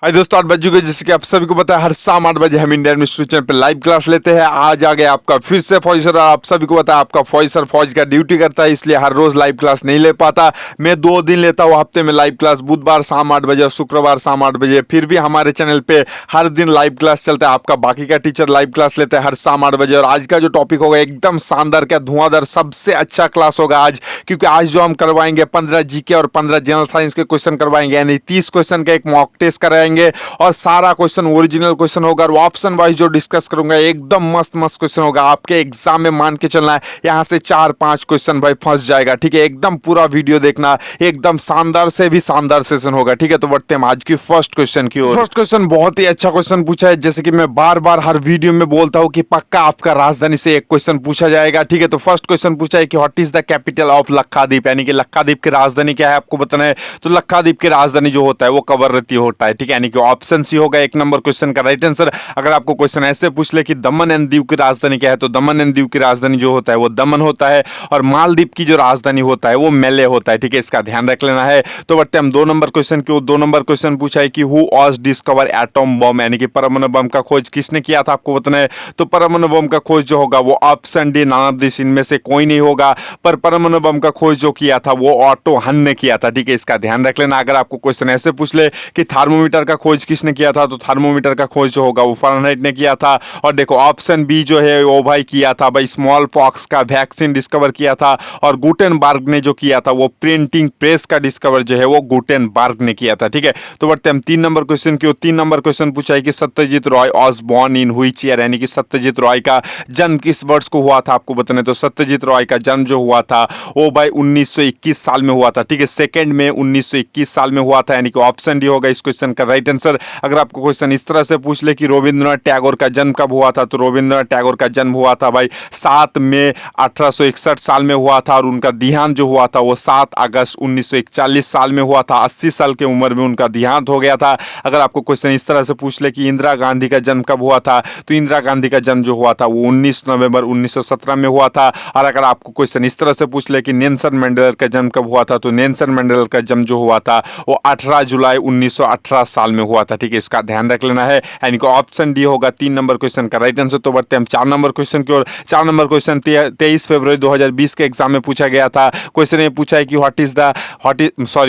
हाय दोस्तों, 8 बज चुके जैसे कि आप सभी को पता है हर शाम 8 बजे हम इंडियन मिस्ट्री चैनल पे लाइव क्लास लेते हैं। आज आ गया आपका फिर से फौजी सर। आप सभी को पता है आपका फौजी सर फौज का ड्यूटी करता है, इसलिए हर रोज लाइव क्लास नहीं ले पाता। मैं 2 दिन लेता हूँ हफ्ते में लाइव क्लास, बुधवार शाम 8 बजे और शुक्रवार शाम 8 बजे। फिर भी हमारे चैनल पे हर दिन लाइव क्लास चलता है। आपका बाकी का टीचर लाइव क्लास लेते हैं हर शाम 8 बजे। और आज का जो टॉपिक होगा एकदम शानदार, क्या धुआंधार, सबसे अच्छा क्लास होगा आज, क्योंकि आज जो हम करवाएंगे 15 जीके और 15 जनरल साइंस के क्वेश्चन करवाएंगे, यानी 30 क्वेश्चन का एक मॉक टेस्ट कराएंगे और सारा क्वेश्चन ओरिजिनल क्वेश्चन होगा। और ऑप्शन वाइज जो डिस्कस करूंगा एकदम मस्त मस्त क्वेश्चन होगा। आपके एग्जाम में मान के चलना है यहां से 4-5 क्वेश्चन भाई फंस जाएगा, ठीक है। एकदम पूरा वीडियो देखना, एकदम शानदार से भी शानदार सेशन होगा, ठीक है। तो बढ़ते हैं आज की फर्स्ट क्वेश्चन की ओर। फर्स्ट क्वेश्चन बहुत ही अच्छा क्वेश्चन पूछा है, जैसे कि मैं बार बार हर वीडियो में बोलता हूं कि पक्का आपका राजधानी से एक क्वेश्चन पूछा जाएगा, ठीक है। तो फर्स्ट क्वेश्चन पूछा है कि what is the capital of Lakshadweep, यानी कि लक्षद्वीप की राजधानी क्या है आपको बताना है। तो लक्षद्वीप की राजधानी जो होता है वो कवरत्ती होता है, ठीक है। यानी कि ऑप्शन सी होगा एक नंबर क्वेश्चन का राइट आंसर। अगर आपको क्वेश्चन ऐसे पूछ ले कि दमन एंड दीव की राजधानी क्या है, तो दमन एंड दीव की राजधानी जो होता है वो दमन होता है। और मालदीव की जो राजधानी होता है वो मेले होता है, ठीक है। इसका ध्यान रख लेना है। तो बढ़ते हम 2 नंबर क्वेश्चन की। 2 नंबर क्वेश्चन पूछा है कि who was discover atom bomb, यानी कि परमाणु बम का खोज किसने किया था आपको बताना है। तो परमाणु बम का खोज जो होगा वो option D none of this, इनमें से कोई नहीं होगा। पर परमाणु बम का खोज जो किया था वो ऑटो हन ने किया था, ठीक है। इसका ध्यान रख लेना। अगर आपको क्वेश्चन ऐसे पूछ ले कि थर्मोमीटर का खोज किसने किया था, तो थर्मोमीटर का खोज जो होगा वो फारेनहाइट ने किया था। और देखो ऑप्शन बी जो है वो भाई किया था भाई स्मॉल पॉक्स का वैक्सीन डिस्कवर किया था। और गुटेनबर्ग ने जो किया था वो प्रिंटिंग प्रेस का डिस्कवर जो है वो गुटेनबर्ग ने किया था, ठीक है। तो बढ़ते हम 3 नंबर क्वेश्चन की। 3 नंबर क्वेश्चन पूछा है कि Satyajit Ray was born in which year, यानी कि सत्यजीत रॉय का जन्म किस वर्ष को हुआ था आपको बताना है। तो सत्यजीत रॉय का जन्म जो हुआ था वो भाई 1921 साल में हुआ था, ठीक है। 2 में 1921 साल में हुआ था, यानी कि ऑप्शन डी होगा इस क्वेश्चन का राइट आंसर। अगर आपको क्वेश्चन इस तरह से पूछ ले कि रविंद्रनाथ टैगोर का जन्म कब हुआ था, तो रविंद्रनाथ टैगोर का जन्म हुआ था भाई 7 मई 1861 साल में हुआ था। और उनका देहांत जो हुआ था वो 7 अगस्त 1941 साल में हुआ था। 80 साल की उम्र में उनका देहांत हो गया था। अगर आपको क्वेश्चन इस तरह से पूछ ले कि इंदिरा गांधी का जन्म कब हुआ था, तो इंदिरा गांधी का जन्म जो हुआ था वो 19 नवंबर 1917 में हुआ था। और अगर आपको क्वेश्चन इस तरह से पूछ ले कि नेल्सन मंडेला का जन्म कब हुआ था, तो नेल्सन मंडेला का जन्म जो हुआ था वो 18 जुलाई 1918 साल में हुआ था, ठीक है। इसका ध्यान रख लेना है, यानी कि ऑप्शन डी होगा 3 नंबर क्वेश्चन का राइट आंसर। तो बढ़ते हम 4 नंबर क्वेश्चन की ओर। 4 नंबर क्वेश्चन 23 फरवरी 2020 के एग्जाम में पूछा गया था। क्वेश्चन ये पूछा है कि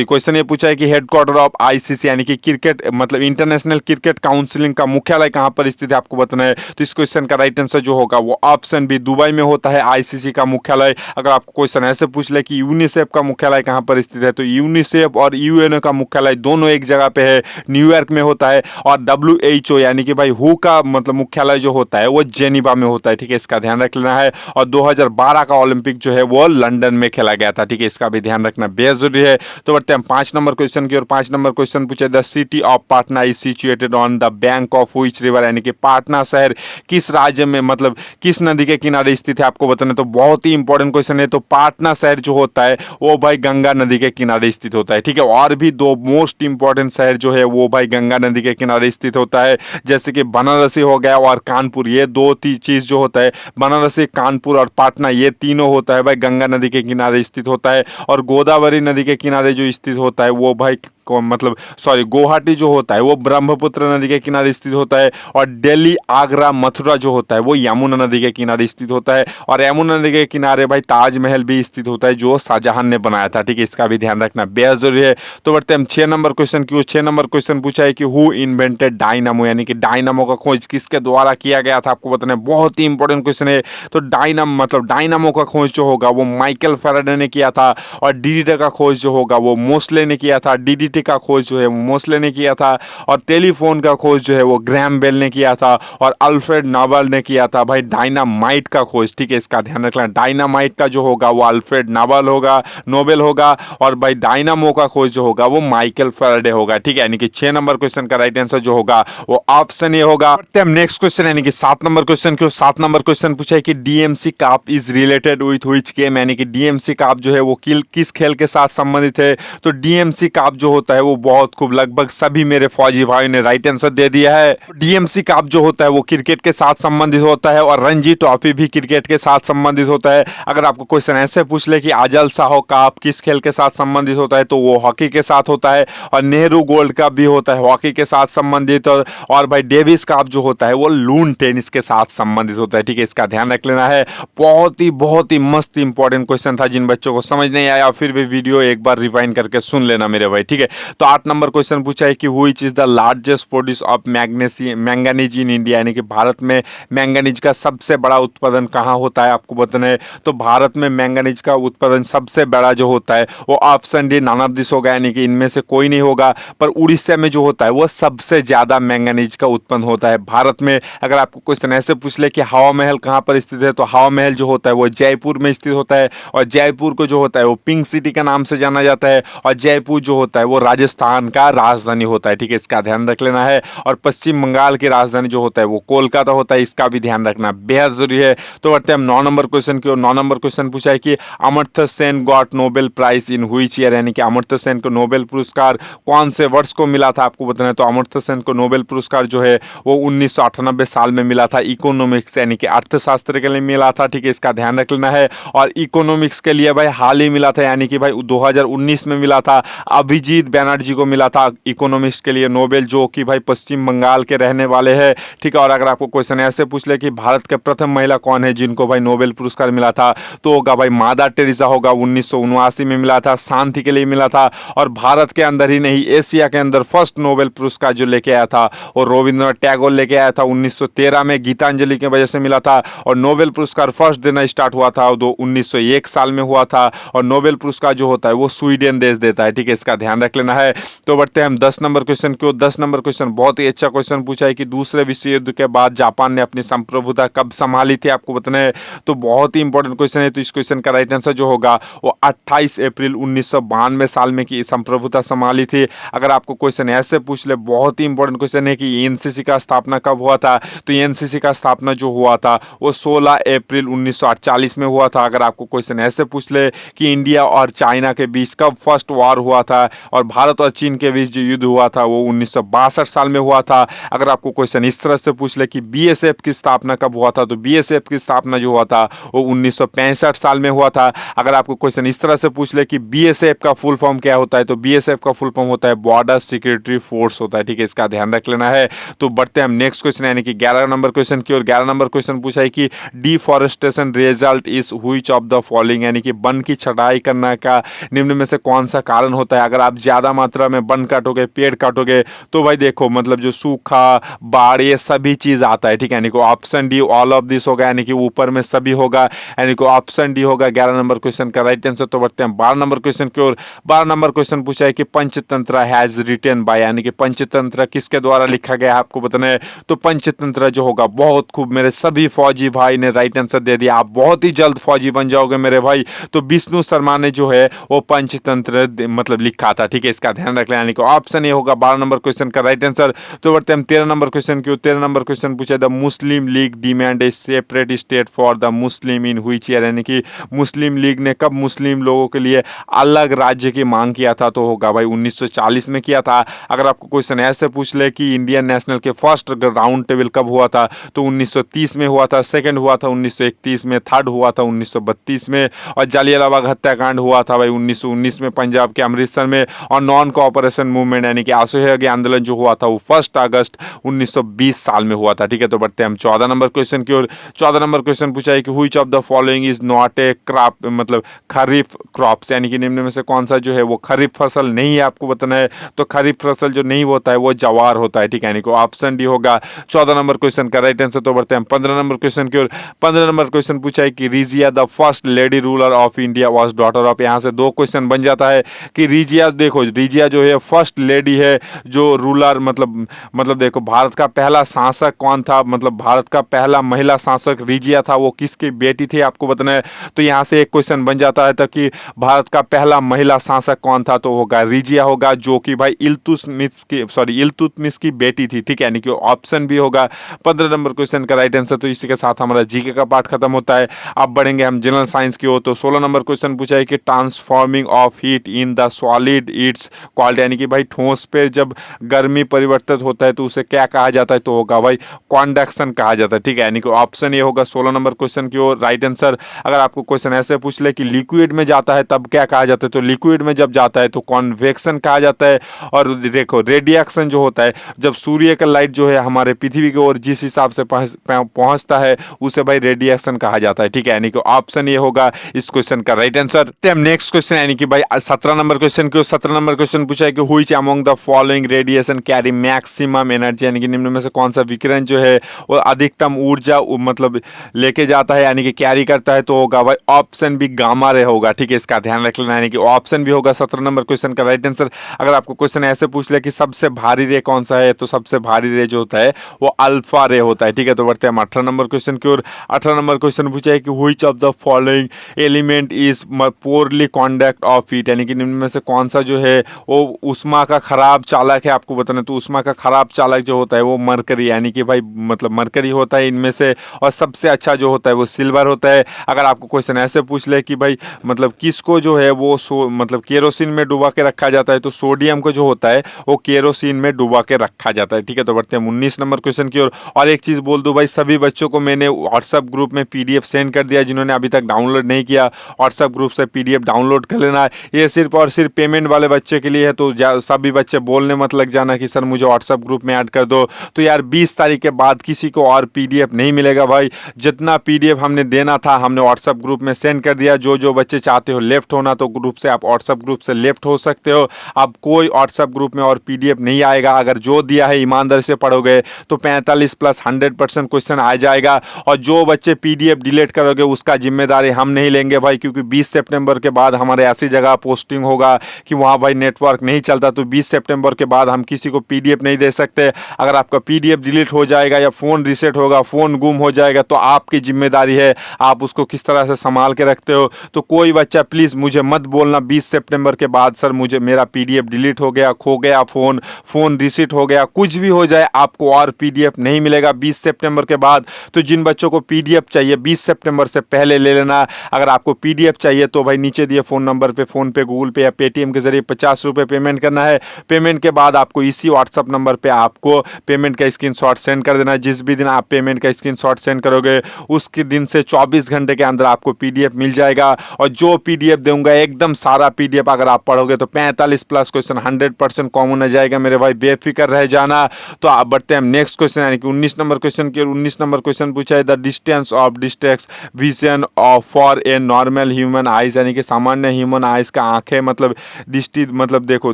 क्वेश्चन ये पूछा है कि हेडक्वार्टर ऑफ आईसीसी, यानी कि क्रिकेट मतलब इंटरनेशनल क्रिकेट काउंसिलिंग का मुख्यालय कहां पर स्थित है आपको बताना है। तो इस क्वेश्चन का राइट आंसर जो होगा वो ऑप्शन बी दुबई में होता है आईसीसी का मुख्यालय। अगर आपको क्वेश्चन ऐसे पूछ ले कि यूनिसेफ का मुख्यालय कहां पर स्थित है, तो यूनिसेफ और यूएनओ का मुख्यालय दोनों एक जगह पे है, न्यूयॉर्क में होता है। और WHO यानी कि भाई हु का मतलब मुख्यालय जो होता है वो जेनीवा में होता है, ठीक है। इसका ध्यान रख लेना है। और 2012 का ओलंपिक जो है वो लंदन में खेला गया था, ठीक है। इसका भी ध्यान रखना बेहद जरूरी है। तो बढ़ते हैं 5 नंबर क्वेश्चन की। और 5 नंबर क्वेश्चन पूछे the city of Patna is situated on the bank of which river, यानी कि पाटना शहर किस राज्य में मतलब किस नदी के किनारे स्थित है आपको बताना। तो बहुत ही इंपॉर्टेंट क्वेश्चन है। तो पाटना शहर जो होता है वो भाई गंगा नदी के किनारे स्थित होता है, ठीक है। और भी 2 मोस्ट इंपॉर्टेंट शहर जो है वो भाई गंगा नदी के किनारे स्थित होता है, जैसे कि बनारसी हो गया और कानपुर। ये 2 चीज जो होता है बनारसी, कानपुर और पाटना, ये तीनों होता है भाई गंगा नदी के किनारे स्थित होता है। और गोदावरी नदी के किनारे जो स्थित होता है वो भाई गुवाहाटी जो होता है वो ब्रह्मपुत्र नदी के किनारे स्थित होता है। और दिल्ली, आगरा, मथुरा जो होता है वो यमुना नदी के किनारे स्थित होता है। और यमुना नदी के किनारे भाई ताजमहल भी स्थित होता है जो शाहजहां ने बनाया था, ठीक है। इसका भी ध्यान रखना बेहद जरूरी है। तो बढ़ते हम 6 नंबर क्वेश्चन की। 6 नंबर क्वेश्चन पूछा है कि हु इन्वेंटेड डायनामो, यानी कि डायनामो का खोज किसके द्वारा किया गया था आपको बताना है। बहुत ही इंपॉर्टेंट क्वेश्चन है। तो डायनामो का खोज जो होगा वो माइकल फैराडे ने किया था। और डीडीटी का खोज जो होगा वो मोस्ले ने किया था। डीडीटी का खोज जो है वो मोस्ले ने किया था। और टेलीफोन का खोज जो है वो ग्रैहम बेल ने किया था। और अल्फ्रेड नोबेल ने किया था भाई डायनामाइट का खोज, ठीक है। इसका ध्यान रखना, डायनामाइट का जो होगा वो अल्फ्रेड नोबेल होगा। और भाई डायनामो का खोज जो होगा वो माइकल फैराडे होगा, ठीक है। यानी कि 6 नंबर क्वेश्चन का राइट आंसर जो होगा वो ऑप्शन ए होगा। हम नेक्स्ट क्वेश्चन यानी कि 7 नंबर क्वेश्चन की। 7 नंबर क्वेश्चन पूछा है कि DMC cup is related with which game, यानी कि डीएमसी कप जो है वो किस खेल के साथ संबंधित है। तो डीएमसी कप जो होता है वो बहुत खूब, लगभग सभी मेरे फौजी भाई ने राइट आंसर दे दिया है। डीएमसी कप जो होता है वो क्रिकेट के साथ संबंधित होता है और रणजी ट्रॉफी भी क्रिकेट के साथ संबंधित होता है। अगर आपको क्वेश्चन ऐसे पूछ ले कि आजल साहो कप किस खेल के साथ संबंधित होता है तो वो हॉकी के साथ होता है। और नेहरू गोल्ड कप भी होता है हॉकी के साथ संबंधित। और भाई डेविस कप जो होता है वो लून टेनिस के साथ संबंधित होता है। ठीक है, इसका ध्यान रख लेना है। बहुत ही मस्त इंपॉर्टेंट क्वेश्चन था। जिन बच्चों को समझ नहीं आया फिर भी वीडियो एक बार रिवाइंड करके सुन लेना मेरे भाई। ठीक है, तो 8 नंबर क्वेश्चन पूछा है कि which is the largest produce of manganese in India, यानी कि भारत में मैंगनीज का सबसे बड़ा उत्पादन कहाँ होता है आपको बताना है। तो भारत में मैंगनीज का उत्पादन सबसे बड़ा जो होता है वो option D none of this होगा, यानी कि इनमें से कोई नहीं होगा। पर उड़ीसा में जो होता है वो सबसे ज्यादा मैंगनीज का उत्पन्न होता है भारत में। अगर आपको क्वेश्चन ऐसे पूछ ले कि हवा महल कहाँ पर स्थित है तो हवा महल जो होता है वो जयपुर में स्थित होता है। और जयपुर को जो होता है वो पिंक सिटी का नाम से जाना जाता है। और जयपुर जो होता है वो राजस्थान का राजधानी होता है। ठीक है, इसका ध्यान रख लेना है। और पश्चिम बंगाल की राजधानी जो होता है वो कोलकाता होता है, इसका भी ध्यान रखना बेहद जरूरी है। तो बढ़ते हैं हम 9 नंबर क्वेश्चन की ओर। 9 नंबर क्वेश्चन पूछा है कि Amartya Sen got Nobel prize in which year, यानी कि अमर्त्य सेन को नोबेल पुरस्कार कौन से वर्ष को मिला था आपको बताना है। तो अमर्त्य सेन को नोबेल पुरस्कार जो है वो 1998 साल में मिला था। इकोनॉमिक्स यानी कि अर्थशास्त्र के लिए मिला था। ठीक है, इसका ध्यान रख लेना है। और इकोनॉमिक्स के लिए भाई हाल ही मिला था, यानी कि भाई 2019 में मिला था। अभिजीत बैनर्जी को मिला था इकोनॉमिक्स के लिए नोबेल, जो कि भाई पश्चिम बंगाल के रहने वाले हैं। ठीक है, और अगर आपको क्वेश्चन ऐसे पूछ ले कि भारत के प्रथम महिला कौन है जिनको भाई नोबेल पुरस्कार मिला था तो होगा भाई मादा टेरेसा होगा। 1979 में मिला था, शांति के लिए मिला था। और भारत के अंदर ही नहीं एशिया के अंदर फर्स्ट नोबेल पुरस्कार जो लेके आया था और रविंद्रनाथ टैगोर लेके आया था 1913 में, गीतांजलि की वजह से मिला था। और नोबेल पुरस्कार फर्स्ट देना स्टार्ट हुआ था 1901 साल में हुआ था। और नोबेल पुरस्कार जो होता है वो स्वीडन देश देता है। ठीक है, इसका ध्यान रख लेना है। तो बढ़ते हैं हम 10 नंबर क्वेश्चन की ओर। 10 नंबर क्वेश्चन बहुत ही अच्छा क्वेश्चन पूछा है कि दूसरे विश्व युद्ध के बाद जापान ने अपनी संप्रभुता कब संभाली थी आपको बताना है। तो बहुत ही इंपॉर्टेंट क्वेश्चन है। तो इस क्वेश्चन का राइट आंसर जो होगा वो 28 अप्रैल 1992 साल में की संप्रभुता संभाली थी। अगर आपको क्वेश्चन ऐसे पूछ ले, बहुत ही इंपॉर्टेंट क्वेश्चन है कि एनसीसी का स्थापना कब हुआ था। तो एनसीसी का स्थापना जो हुआ था वो 16 अप्रैल 1948 में हुआ था। अगर आपको क्वेश्चन ऐसे पूछ ले कि इंडिया और चाइना के बीच कब फर्स्ट वॉर हुआ था और भारत और चीन के बीच जो युद्ध हुआ था वो 1962 साल में हुआ था। अगर आपको क्वेश्चन इस तरह से पूछ ले कि बीएसएफ की स्थापना कब हुआ था तो बीएसएफ की स्थापना जो हुआ था वो 1965 साल में हुआ था। अगर आपको क्वेश्चन इस तरह से पूछ ले कि बीएसएफ का फुल फॉर्म क्या होता है तो बीएसएफ का फुल फॉर्म होता है बॉर्डर सिक्योरिटी फोर्स होता है। ठीक है, इसका ध्यान रख लेना है। तो बढ़ते हैं हम नेक्स्ट क्वेश्चन यानी कि 11 नंबर क्वेश्चन की ओर। 11 नंबर क्वेश्चन पूछा है कि deforestation result is which of the following, यानी कि वन की छटाई करने का निम्न में से कौन सा कारण होता है। अगर आप ज्यादा मात्रा में वन काटोगे पेड़ काटोगे तो भाई देखो मतलब जो सूखा बाढ़ ये सभी चीज आता है। ठीक है, यानी कि option D all of this होगा, यानी कि ऊपर में सभी होगा, यानी कि ऑप्शन डी होगा 11 नंबर क्वेश्चन का राइट आंसर। तो बढ़ते हैं 12 नंबर क्वेश्चन की ओर। 12 नंबर क्वेश्चन पूछा है कि पंचतंत्र हैज रिटन बाय, यानी कि पंचतंत्र किसके द्वारा लिखा गया है आपको बताना है। तो पंचतंत्र जो होगा बहुत खूब मेरे सभी फौजी भाई ने राइट आंसर दे दिया। आप बहुत ही जल्द फौजी बन जाओगे मेरे भाई। तो विष्णु शर्मा ने जो है वो पंचतंत्र मतलब लिखा था। ठीक है, इसका ध्यान रख लें, यानी कि ऑप्शन ए होगा 12 नंबर क्वेश्चन का राइट आंसर। तो बढ़ते हैं 13 नंबर क्वेश्चन की ओर। 13 नंबर क्वेश्चन पूछा the Muslim league demand A separate state for the Muslim in which year, यानी कि मुस्लिम लीग ने कब मुस्लिम लोगों के लिए अलग राज्य की मांग किया था तो होगा भाई 1940 में किया था। अगर आपको क्वेश्चन ऐसे पूछ ले कि इंडियन नेशनल के फर्स्ट राउंड टेबल कब हुआ था तो 1930 में हुआ था, सेकंड हुआ था 1931 में, थर्ड हुआ था 1932 में और जालियांवाला बाग हत्याकांड हुआ था भाई 1919 में पंजाब के अमृतसर में। और नॉन कोऑपरेशन मूवमेंट यानी कि असहयोग आंदोलन जो हुआ था वो 1 अगस्त 1920 साल में हुआ था। ठीक है, तो बढ़ते हैं हम 14 नंबर क्वेश्चन की ओर। 14 नंबर क्वेश्चन पूछा है कि which of the following is not a crop, मतलब खरीफ क्रॉप्स, यानी कि निम्न में से कौन सा जो है वो खरीफ फसल नहीं है आपको बताना है। तो खरीफ फसल जो नहीं होता है वो जवार होता है। ठीक है, यानी कि ऑप्शन डी होगा 14 नंबर क्वेश्चन का राइट आंसर। तो बढ़ते हैं 15 नंबर क्वेश्चन की ओर। 15 नंबर क्वेश्चन पूछा है कि regia the first lady ruler of India was daughter of, यहाँ से 2 क्वेश्चन बन जाता है कि रिजिया, देखो रिजिया जो है फर्स्ट लेडी है जो रूलर मतलब देखो भारत का पहला शासक कौन था, मतलब भारत का पहला महिला शासक रिजिया था, वो किसकी बेटी थी आपको बताना है। तो यहाँ से एक क्वेश्चन बन जाता है कि भारत का पहला महिला शासक कौन था तो होगा रिजिया होगा, जो कि भाई इल्तुतमिश की बेटी थी। ठीक है, यानी कि ऑप्शन भी होगा 15 नंबर क्वेश्चन का राइट आंसर। तो इसी के साथ हमारा जीके का पार्ट खत्म होता है। अब बढ़ेंगे हम जनरल साइंस की ओर। तो 16 नंबर क्वेश्चन पूछा है कि transforming of heat in the solid heats called, यानी कि भाई ठोस पे जब गर्मी परिवर्तित होता है तो उसे क्या कहा जाता है, तो होगा भाई कॉन्डक्शन कहा जाता है। ठीक है, यानी कि ऑप्शन ये होगा 16 नंबर क्वेश्चन की ओर राइट आंसर। अगर आपको क्वेश्चन ऐसे पूछ ले कि लिक्विड में जाता है तब क्या कहा जाता है, तो लिक्विड में जब जाता है तो कॉन्वेक्शन कहा जाता है। और देखो रेडिएक्शन जो होता है, जब सूर्य का लाइट जो है हमारे पृथ्वी की ओर जिस हिसाब से पहुंचता है उसे भाई रेडिएशन कहा जाता है। ठीक है, यानी कि ऑप्शन ये होगा इस क्वेश्चन का राइट आंसर। नेक्स्ट क्वेश्चन यानी कि भाई 17 नंबर क्वेश्चन की 17 नंबर क्वेश्चन पूछा है कि which among the following radiation carry maximum energy, यानी कि निम्न में से कौन सा विकिरण जो है वो अधिकतम ऊर्जा मतलब लेके जाता है, यानी कि कैरी करता है, तो होगा भाई ऑप्शन बी गामा रे होगा। ठीक है, इसका ध्यान रख लेना, यानी कि ऑप्शन भी होगा 17 नंबर क्वेश्चन का राइट आंसर। अगर आपको क्वेश्चन ऐसे पूछ ले कि सबसे भारी रे कौन सा है, तो सबसे भारी रे जो होता है वो अल्फा रे होता है। ठीक है, तो बढ़ते हैं हम 18 नंबर क्वेश्चन की ओर। 18 नंबर क्वेश्चन पूछा है कि which of the following element is poorly conduct of heat, यानी कि निम्न में से कौन सा जो है वो उष्मा का खराब चालक है। आपको बताना तो उष्मा का खराब चालक जो होता है वो मरकरी, यानी कि भाई मतलब मरकरी होता है इनमें से, और सबसे अच्छा जो होता है वो सिल्वर होता है। अगर आपको क्वेश्चन ऐसे पूछ ले कि भाई मतलब किसको जो है वो मतलब केरोसिन में डुबा के रखा जाता है, तो सोडियम को जो होता है वो केरोसिन में डुबा के रखा जाता है। ठीक है, तो बढ़ते हैं 19 नंबर क्वेश्चन की ओर। और एक चीज़ बोल दूं भाई, सभी बच्चों को मैंने व्हाट्सएप ग्रुप में पीडीएफ सेंड कर दिया, जिन्होंने अभी तक डाउनलोड नहीं किया व्हाट्सएप ग्रुप से पीडीएफ डाउनलोड कर लेना है। ये सिर्फ और सिर्फ पेमेंट वाले बच्चे के लिए है, तो सभी बच्चे बोलने मत लग जाना कि सर मुझे व्हाट्सएप ग्रुप में ऐड कर दो। तो यार 20 तारीख के बाद किसी को और पीडीएफ नहीं मिलेगा भाई। जितना पीडीएफ हमने देना था हमने व्हाट्सएप ग्रुप में सेंड कर दिया। जो बच्चे चाहते हो लेफ्ट होना तो ग्रुप से आप व्हाट्सएप ग्रुप से लेफ्ट हो सकते हो। अब कोई व्हाट्सएप ग्रुप में और पीडीएफ नहीं आएगा। अगर जो दिया है ईमानदारी से पढ़ोगे तो 45 प्लस 100% क्वेश्चन आ जाएगा। और जो बच्चे पीडीएफ डिलीट करोगे उसका जिम्मेदारी हम नहीं लेंगे भाई, क्योंकि 20 सितंबर के बाद हमारे ऐसी जगह पोस्टिंग होगा कि वहाँ भाई नेटवर्क नहीं चलता, तो 20 सितंबर के बाद हम किसी को पीडीएफ नहीं दे सकते। अगर आपका पीडीएफ डिलीट हो जाएगा या फ़ोन रीसेट होगा, फ़ोन गुम हो जाएगा, तो आपकी जिम्मेदारी है आप उसको किस तरह से संभाल के रखते हो। तो कोई बच्चा प्लीज़ मुझे मत बोलना 20 सितंबर के बाद सर मुझे मेरा पीडीएफ डिलीट हो गया, खो गया, फ़ोन रीसेट हो गया, कुछ भी हो जाए आपको और पीडीएफ नहीं मिलेगा 20 सितंबर के बाद। तो जिन बच्चों को पीडीएफ चाहिए 20 सितंबर से पहले ले लेना। अगर आपको पीडीएफ चाहिए तो भाई नीचे दिए फ़ोन नंबर पे फ़ोन पे, गूगल पे या पेटीएम के जरिए 50 रुपये पेमेंट करना है। पेमेंट के बाद आपको इसी व्हाट्सअप नंबर पे आपको पेमेंट का स्क्रीनशॉट सेंड कर देना है। जिस भी दिन आप पेमेंट का स्क्रीनशॉट सेंड करोगे उसके दिन से 24 घंटे के अंदर आपको पीडीएफ मिल जाएगा। और जो पीडीएफ दूंगा एकदम सारा पीडीएफ अगर आप पढ़ोगे तो 45 प्लस क्वेश्चन 100% कॉमन आ जाएगा मेरे भाई, बेफिक्र रह जाना। तो आप बढ़ते हैं नेक्स्ट क्वेश्चन यानी कि 19 नंबर क्वेश्चन की। 19 नंबर क्वेश्चन पूछा है the distance of distinct vision of for a normal human eyes, यानी कि सामान्य ह्यूमन आइज का आंखें मतलब दृष्टि मतलब देखो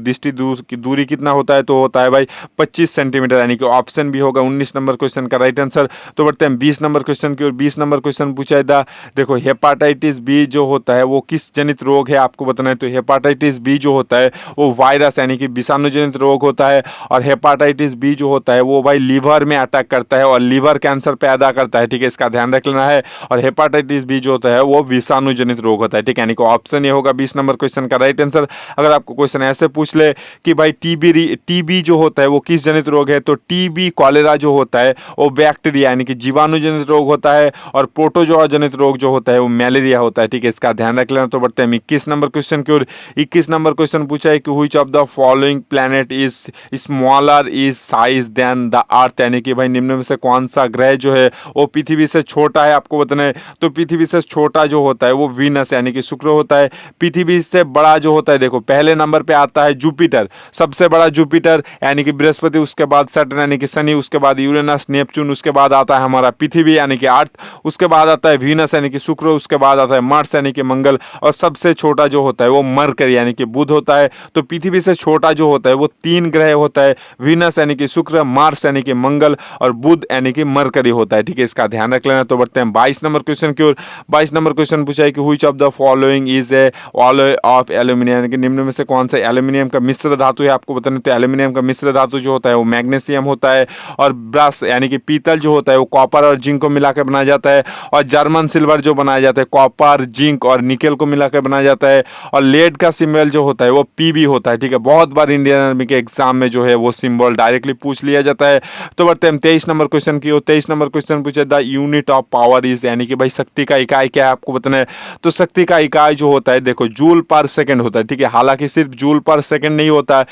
दृष्टि दूरी कितना होता है, तो होता है भाई 25 सेंटीमीटर, यानी कि ऑप्शन भी होगा 19 नंबर क्वेश्चन का राइट आंसर। तो बढ़ते हैं 20 नंबर क्वेश्चन की और 20 नंबर क्वेश्चन पूछा है द देखो हेपाटाइटिस बी जो होता है वो किस जनित रोग है आपको बताना है। तो हेपाटाइटिस बी जो होता है वो वायरस यानी कि विषाणु जनित रोग होता है। और हेपाटाइटिस बी जो होता है वो भाई लीवर में अटैक करता है और लीवर कैंसर पैदा करता है। ठीक है, इसका ध्यान रख लेना है। और हेपाटाइटिस बी जो होता है वो विषाणु जनित रोग होता है। ठीक है, यानी कि ऑप्शन ये होगा 20 नंबर क्वेश्चन का राइट आंसर। अगर आपको क्वेश्चन ऐसे पूछ ले कि भाई टीबी जो होता है वो किस जनित रोग है, तो टीबी कॉलेरा जो होता है वो बैक्टीरिया यानी कि जीवाणु जनित रोग होता है। और प्रोटोजोआ जनित रोग जो होता है वो मलेरिया होता है। ठीक है, इसका ध्यान रख लेना। तो बढ़ते हैं 21 नंबर क्वेश्चन की ओर। 21 नंबर क्वेश्चन पूछा है कि which of the following planet is smaller is size than the earth, यानी कि भाई निम्न में से कौन सा ग्रह जो है वो पृथ्वी से छोटा है आपको बताना है। तो पृथ्वी से छोटा जो होता है वो वीनस यानी कि शुक्र होता है। पृथ्वी से बड़ा जो होता है देखो पहले नंबर पे आता है जुपिटर, सबसे बड़ा जुपिटर यानी कि बृहस्पति, उसके बाद सैटर्न यानी कि शनि, उसके बाद यूरेनस नेपच्यून, उसके बाद आता है हमारा पृथ्वी यानी कि अर्थ, उसके बाद आता है वीनस यानी कि शुक्र, उसके बाद आता है मार्स यानी कि मंगल, और सबसे छोटा जो होता है वो मरकरी यानी कि बुध होता है। तो पृथ्वी से छोटा जो होता है वो 3 ग्रह होता है, वीनस यानी कि शुक्र, मार्स यानी कि मंगल और बुध यानी कि मरकरी होता है। ठीक है, इसका ध्यान रख लेना। तो बढ़ते हैं 22 नंबर क्वेश्चन की ओर। 22 नंबर क्वेश्चन पूछा है कि which of the following is a alloy of aluminium, यानी कि निम्न में से कौन सा एल्यूमिनियम का मिश्र धातु है आपको बताना। तो एल्यूमिनियम का मिश्र धातु जो होता है वो मैग्नीशियम होता है। और ब्रश यानी कि पीतल जो होता है वो कॉपर और जिंक को मिलाकर बनाया जाता है। और जर्मन सिल्वर जो बनाया जाता है कॉपर, जिंक और निकेल को मिलाकर बनाया जाता है। और लेड का सिंबल जो होता है वो पीबी होता है। ठीक है, बहुत बार इंडियन आर्मी के एग्जाम में जो है वो सिंबल डायरेक्टली पूछ लिया जाता है। तो बढ़ते हैं 23 नंबर क्वेश्चन की। 23 नंबर क्वेश्चन पूछे the unit of power is, यानी कि भाई शक्ति का इकाई क्या है आपको बताना है। तो शक्ति का इकाई जो होता है देखो जूल पर सेकंड होता है। ठीक है, हालांकि सिर्फ सिर्फ जूल पर सेकंड नहीं होता है,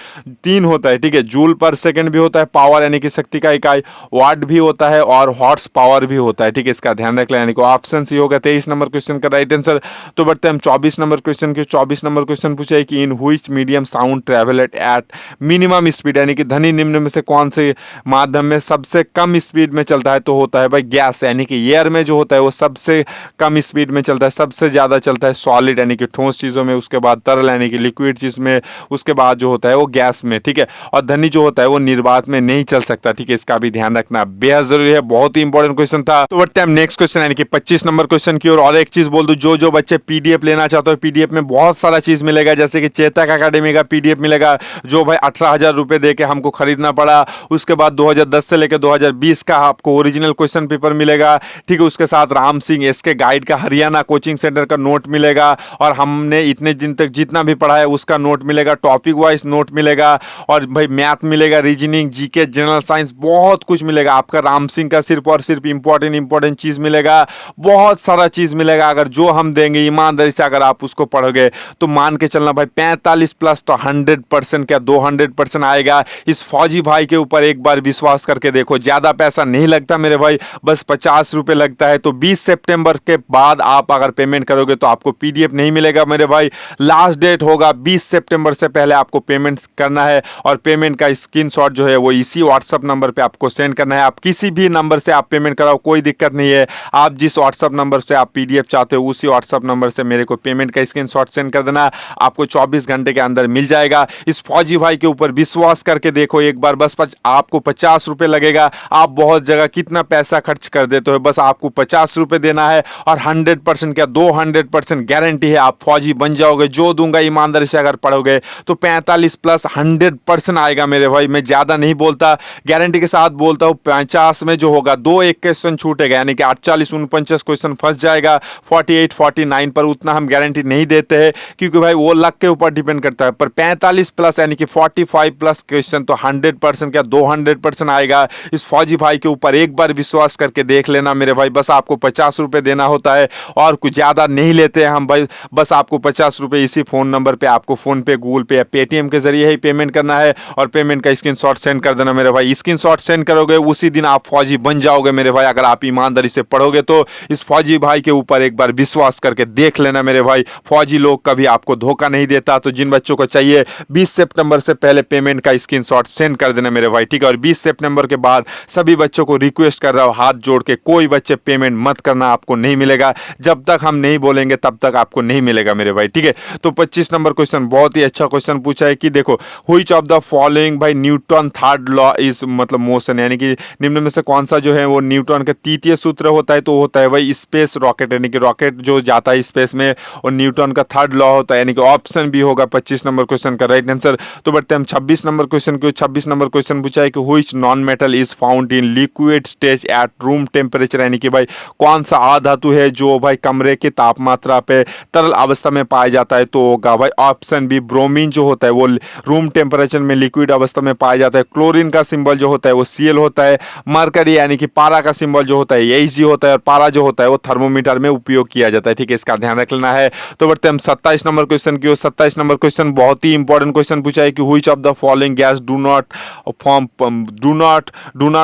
3 होता है, ठीक है। जूल पर सेकंड भी होता है पावर यानी कि शक्ति का इकाई, वाट भी होता है और हॉर्स पावर भी होता है, ठीक है। इसका ध्यान रख लें, यानी कि ऑप्शन सी होगा 23 नंबर क्वेश्चन का राइट आंसर। तो बढ़ते हम 24 नंबर क्वेश्चन के। 24 नंबर क्वेश्चन पूछा है कि in which medium sound travel at minimum speed, यानी कि धनी निम्न में से कौन से माध्यम में सबसे कम स्पीड में चलता है, तो होता है भाई गैस, यानी कि एयर में जो होता है वो सबसे कम स्पीड में चलता है, सबसे ज़्यादा चलता है सॉलिड यानी कि ठोस चीज़ों में, उसके बाद तरल यानी कि लिक्विड चीज़ में, उसके बाद जो होता है वो गैस में, ठीक है। और धनी जो होता है वो निर्वात में नहीं चल सकता, ठीक है। इसका भी ध्यान रखना बेहद जरूरी है, बहुत ही इंपॉर्टेंट क्वेश्चन था। तो बढ़ते हैं हम नेक्स्ट क्वेश्चन यानी कि 25 नंबर क्वेश्चन की और एक चीज बोल दूं, जो बच्चे पीडीएफ लेना चाहते हो, पीडीएफ में बहुत सारा चीज मिलेगा, जैसे कि चेतक अकेडमी का पीडीएफ मिलेगा जो भाई 18,000 रुपए दे के हमको खरीदना पड़ा। उसके बाद 2010 से लेकर 2020 का आपको ओरिजिनल क्वेश्चन पेपर मिलेगा, ठीक है। उसके साथ राम सिंह एसके गाइड का हरियाणा कोचिंग सेंटर का नोट मिलेगा, और हमने इतने दिन तक जितना भी पढ़ा है उसका नोट मिलेगा, टॉपिक वाइज नोट मिलेगा, और भाई मैथ मिलेगा, रीजनिंग, जीके, जनरल साइंस, बहुत कुछ मिलेगा आपका। राम सिंह का सिर्फ और सिर्फ इंपॉर्टेंट चीज मिलेगा, बहुत सारा चीज मिलेगा। अगर जो हम देंगे ईमानदारी से अगर आप उसको पढ़ोगे तो मान के चलना भाई 45 प्लस तो 100% क्या 200% आएगा। इस फौजी भाई के ऊपर एक बार विश्वास करके देखो, ज्यादा पैसा नहीं लगता मेरे भाई, बस 50 रुपए लगता है। तो 20 सितंबर के बाद आप अगर पेमेंट करोगे तो आपको पीडीएफ नहीं मिलेगा मेरे भाई। लास्ट डेट होगा 20 सितंबर से पहले आपको पेमेंट करना है, और पेमेंट का स्क्रीनशॉट जो है वो इसी व्हाट्सएप नंबर पे आपको सेंड करना है। आप किसी भी नंबर से आप पेमेंट कराओ, कोई दिक्कत नहीं है। आप जिस व्हाट्सएप नंबर से आप पीडीएफ चाहते हो उसी व्हाट्सएप नंबर से मेरे को पेमेंट का स्क्रीनशॉट सेंड कर देना, आपको 24 घंटे के अंदर मिल जाएगा। इस फौजी भाई के ऊपर विश्वास करके देखो एक बार, बस आपको 50 रुपए लगेगा। आप बहुत जगह कितना पैसा खर्च कर देते हो, बस आपको 50 रुपए देना है, और 100% क्या 200% गारंटी है आप फौजी बन जाओगे। जो दूंगा ईमानदारी से अगर पढ़ोगे तो 45 प्लस 100% आएगा मेरे भाई। मैं ज्यादा नहीं बोलता, गारंटी के साथ बोलता हूँ। 50 में जो होगा 2-1 क्वेश्चन छूटेगा, यानी कि 48-49 क्वेश्चन फंस जाएगा। 48-49 पर उतना हम गारंटी नहीं देते हैं, क्योंकि भाई वो लक के ऊपर डिपेंड करता है। पर 45 प्लस यानी कि 45 प्लस क्वेश्चन तो 100% क्या 200% आएगा। इस फौजी भाई के ऊपर एक बार विश्वास करके देख लेना मेरे भाई। बस आपको 50 रुपए देना होता है, और कुछ ज्यादा नहीं लेते हैं हम भाई। बस आपको 50 रुपए इसी फोन नंबर पे आपको फोन पे, गूगल पे या पेटीएम के जरिए ही पेमेंट करना है, और पेमेंट का स्क्रीनशॉट सेंड कर देना मेरे भाई। स्क्रीनशॉट सेंड करोगे उसी दिन आप फौजी बन जाओगे मेरे भाई, अगर आप ईमानदारी से पढ़ोगे तो। इस फौजी भाई के ऊपर एक बार विश्वास करके देख लेना मेरे भाई। फौजी लोग कभी आपको धोखा नहीं देता। तो जिन बच्चों को चाहिए 20 सितंबर से पहले पेमेंट का स्क्रीनशॉट सेंड कर देना मेरे भाई, ठीक है। और 20 सितंबर के बाद सभी बच्चों को रिक्वेस्ट कर रहा हूं, हाथ जोड़ के कोई बच्चे पेमेंट मत करना, आपको नहीं मिलेगा। जब तक हम नहीं बोलेंगे तब तक आपको नहीं मिलेगा मेरे भाई, ठीक है। तो 25 नंबर क्वेश्चन बहुत ही अच्छा क्वेश्चन पूछा है कि देखो, व्हिच ऑफ द फॉलोइंग भाई न्यूटन थर्ड लॉ इज मतलब मोशन, यानी कि निम्न में से कौन सा जो है वो न्यूटन का तृतीय सूत्र होता है, तो होता है भाई स्पेस रॉकेट, यानी कि रॉकेट जो जाता है स्पेस में, और न्यूटन का थर्ड लॉ होता है, यानी कि ऑप्शन बी होगा 25 नंबर क्वेश्चन का राइट आंसर। तो बढ़ते हम 26 नंबर क्वेश्चन को। 26 नंबर क्वेश्चन पूछा है कि which non metal is found in liquid stage at room temperature, यानी कि भाई कौन सा अधातु है जो भाई कमरे की तापमात्रा पे तरल अवस्था में पाया जाता है, तो होगा भाई ऑप्शन बी ब्रोमीन जो होता है वो रूम टेम्परेचर में लिक्विड अवस्था में पाया जाता है। क्लोरीन का सिंबल जो होता है वो Cl होता है। मरकरी यानी कि पारा का सिंबल जो होता है Ag होता है, और पारा जो होता है वो थर्मोमीटर में उपयोग किया जाता है, ठीक है। इसका ध्यान रख लेना है। तो बढ़ते हम 27 नंबर क्वेश्चन की। 27 नंबर क्वेश्चन बहुत ही इंपॉर्टेंट क्वेश्चन पूछा है कि which of the following gas do not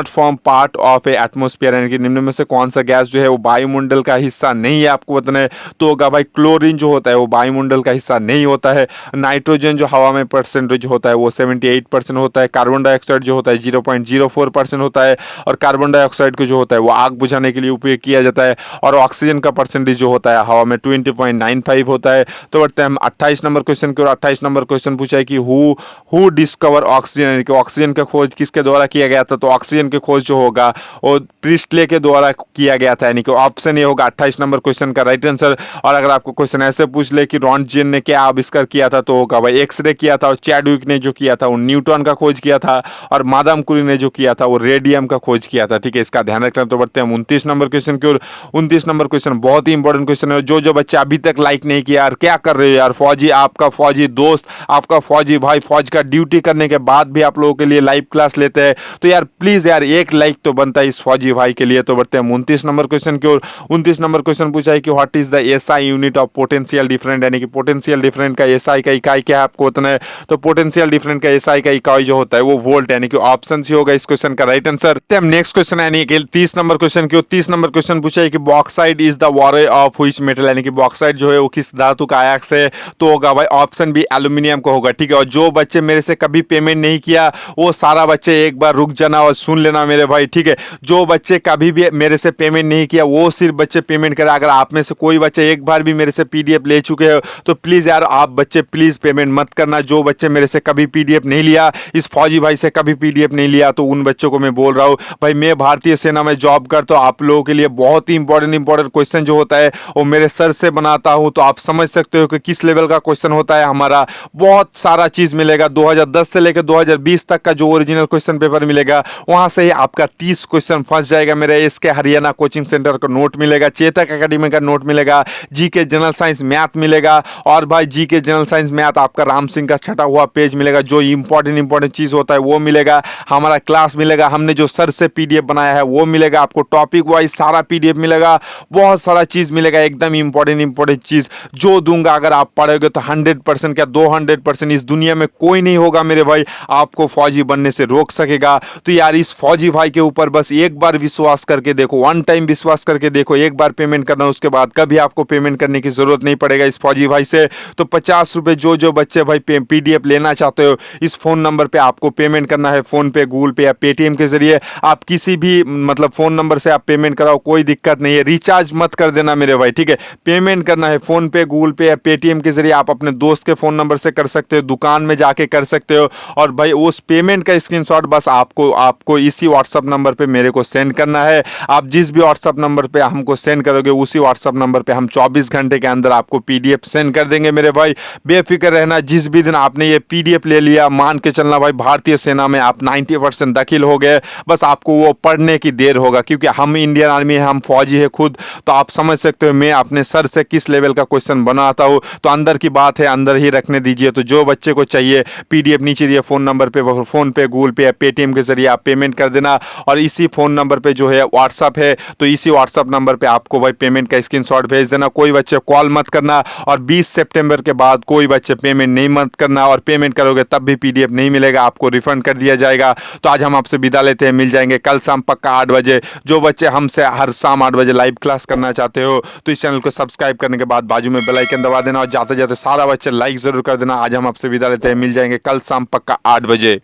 form part of A atmosphere, यानी कि निम्न में से कौन सा गैस जो है वो वायुमंडल का हिस्सा नहीं है, आपको बताना है। तो होगा भाई क्लोरीन जो होता है वो वायुमंडल का हिस्सा नहीं होता है। नाइट्रोजन जो हवा में परसेंटेज होता है वो 78% होता है। कार्बन डाइऑक्साइड जो होता है 0.04% होता है, और कार्बन डाइऑक्साइड को जो होता है वो आग बुझाने के लिए उपयोग किया जाता है। और ऑक्सीजन का परसेंटेज जो होता है हवा में 20.95 होता है। तो बढ़ते हैं 28 नंबर क्वेश्चन की। और 28 नंबर क्वेश्चन पूछा है कि हु डिस्कवर ऑक्सीजन, यानी कि ऑक्सीजन का खोज किसके द्वारा किया गया था, तो ऑक्सीजन की खोज जो होगा वो प्रिस्टले के द्वारा किया गया था, यानी कि ऑप्शन ए होगा 28 नंबर क्वेश्चन का राइट आंसर। और अगर आपको क्वेश्चन ऐसे पूछ ले कि रॉन्टजेन ने क्या आविष्कार किया था, तो होगा भाई एक्सरे किया था। और चैडविक ने जो किया था वो न्यूटन का खोज किया था, और मादाम कुरी ने जो किया था वो रेडियम का खोज किया था, ठीक है। इसका ध्यान रखना। तो बढ़ते हैं 29 नंबर क्वेश्चन की ओर। 29 नंबर क्वेश्चन बहुत ही इंपॉर्टेंट क्वेश्चन है। जो बच्चे अभी तक लाइक नहीं किया यार, क्या कर रहे हो यार। फौजी आपका फौजी दोस्त, आपका फौजी भाई फौज का ड्यूटी करने के बाद भी आप लोगों के लिए लाइव क्लास लेते हैं, तो यार प्लीज यार एक लाइक तो बनता है इस फौजी भाई के लिए। तो बढ़ते हैं 29 नंबर क्वेश्चन की ओर। 29 नंबर क्वेश्चन पूछा है कि what is the SI unit of potential different, यानी कि पोटेंशियल डिफरेंट का एसआई का इकाई क्या है आपको बताना है। तो पोटेंशियल डिफरेंस का एसआई का इकाई जो होता है वो वोल्ट, यानी कि ऑप्शन सी होगा इस क्वेश्चन का राइट आंसर। हम नेक्स्ट क्वेश्चन यानी कि 30 नंबर क्वेश्चन की 30 नंबर क्वेश्चन पूछा है कि bauxite is the ore of which metal, यानी कि बॉक्साइट जो है वो किस धातु का अयस्क है। तो होगा भाई ऑप्शन बी एल्यूमिनियम का होगा, ठीक है। और जो बच्चे मेरे से कभी पेमेंट नहीं किया वो सारा बच्चे एक बार रुक जाना और सुन लेना मेरे भाई, ठीक है। जो बच्चे कभी भी मेरे से पेमेंट नहीं किया वो सिर्फ बच्चे पेमेंट करें। अगर आप में से कोई बच्चे एक बार भी मेरे से पीडीएफ ले चुके हो तो प्लीज यार आप बच्चे प्लीज पेमेंट मत करना। जो बच्चे मेरे से कभी पीडीएफ नहीं लिया, इस फौजी भाई से कभी पीडीएफ नहीं लिया, तो उन बच्चों को मैं बोल रहा हूं भाई मैं भारतीय सेना में जॉब करता हूं, आप लोगों के लिए बहुत ही इंपॉर्टेंट क्वेश्चन जो होता है वो मेरे सर से बनाता हूं। तो आप समझ सकते हो कि किस लेवल का क्वेश्चन होता है हमारा। बहुत सारा चीज मिलेगा, 2010 से लेकर 2020 तक का जो ओरिजिनल क्वेश्चन पेपर मिलेगा वहां से ही आपका 30 क्वेश्चन फंस जाएगा। मेरे इसके हरियाणा कोचिंग सेंटर का नोट मिलेगा, चेतक एकेडमी का नोट मिलेगा, जीके जनरल साइंस मैथ मिलेगा, और भाई जीके जनरल साइंस मैथ आपका राम सिंह का छटा हुआ पेज मिलेगा। जो इंपॉर्टेंट चीज होता है वो मिलेगा, हमारा क्लास मिलेगा, हमने जो सर से पीडीएफ बनाया है वो मिलेगा, आपको टॉपिक वाइज सारा पीडीएफ मिलेगा, बहुत सारा चीज मिलेगा, एकदम इंपॉर्टेंट चीज जो दूंगा। अगर आप पढ़ोगे तो 100% क्या 200% इस दुनिया में कोई नहीं होगा मेरे भाई आपको फौजी बनने से रोक सकेगा। तो यार इस फौजी भाई के ऊपर बस एक बार विश्वास करके देखो, वन टाइम विश्वास करके देखो, एक बार पेमेंट करना, उसके बाद कभी आपको पेमेंट करने की जरूरत नहीं पड़ेगा इस फौजी भाई से। तो 50 रुपए जो बच्चे भाई पीडीएफ लेना चाहते हो इस फोन नंबर पे आपको पेमेंट करना है, फोन पे, गूगल पे या पेटीएम के जरिए। आप किसी भी मतलब फोन नंबर से आप पेमेंट कराओ, कोई दिक्कत नहीं है। रिचार्ज मत कर देना मेरे भाई, ठीक है। पेमेंट करना है फोन पे, गूगल पे या पेटीएम के जरिए। आप अपने दोस्त के फोन नंबर से कर सकते हो, दुकान में जाके कर सकते हो, और भाई उस पेमेंट का स्क्रीनशॉट बस आपको इसी व्हाट्सएप नंबर पे मेरे को सेंड करना है। आप जिस भी व्हाट्सएप नंबर पे हमको सेंड करोगे उसी व्हाट्सएप नंबर पे हम 24 घंटे के अंदर आपको पीडीएफ सेंड कर देंगे मेरे भाई। बेफिक्र रहना, जिस भी दिन आपने ये पीडीएफ ले लिया मान के चलना भाई भारतीय सेना में आप 90% दाखिल हो गए। बस आपको वो पढ़ने की देर होगा, क्योंकि हम इंडियन आर्मी है, हम फौजी है खुद, तो आप समझ सकते हो मैं अपने सर से किस लेवल का क्वेश्चन बनाता हूँ। तो अंदर की बात है अंदर ही रखने दीजिए। तो जो बच्चे को चाहिए पीडीएफ नीचे दिए फोन नंबर पे, फोन पे, गूगल पे या पेटीएम के जरिए आप पेमेंट कर देना। और इसी फोन नंबर पे जो है व्हाट्सअप है, तो इसी व्हाट्सअप नंबर पे आपको भाई पेमेंट का स्क्रीनशॉट भेज देना। कोई बच्चे कॉल मत करना, और 20 सितंबर के बाद कोई बच्चे पेमेंट नहीं मत करना, और पेमेंट करोगे तब भी पीडीएफ नहीं मिलेगा, आपको रिफंड कर दिया जाएगा। तो आज हम आपसे विदा लेते हैं, मिल जाएंगे कल शाम पक्का 8 बजे। जो बच्चे हमसे हर शाम 8 बजे लाइव क्लास करना चाहते हो तो इस चैनल को सब्सक्राइब करने के बाद बाजू में बेल आइकन दबा देना, और जाते जाते सारा बच्चे लाइक जरूर कर देना। आज हम आपसे विदा लेते हैं, मिल जाएंगे कल शाम पक्का 8 बजे।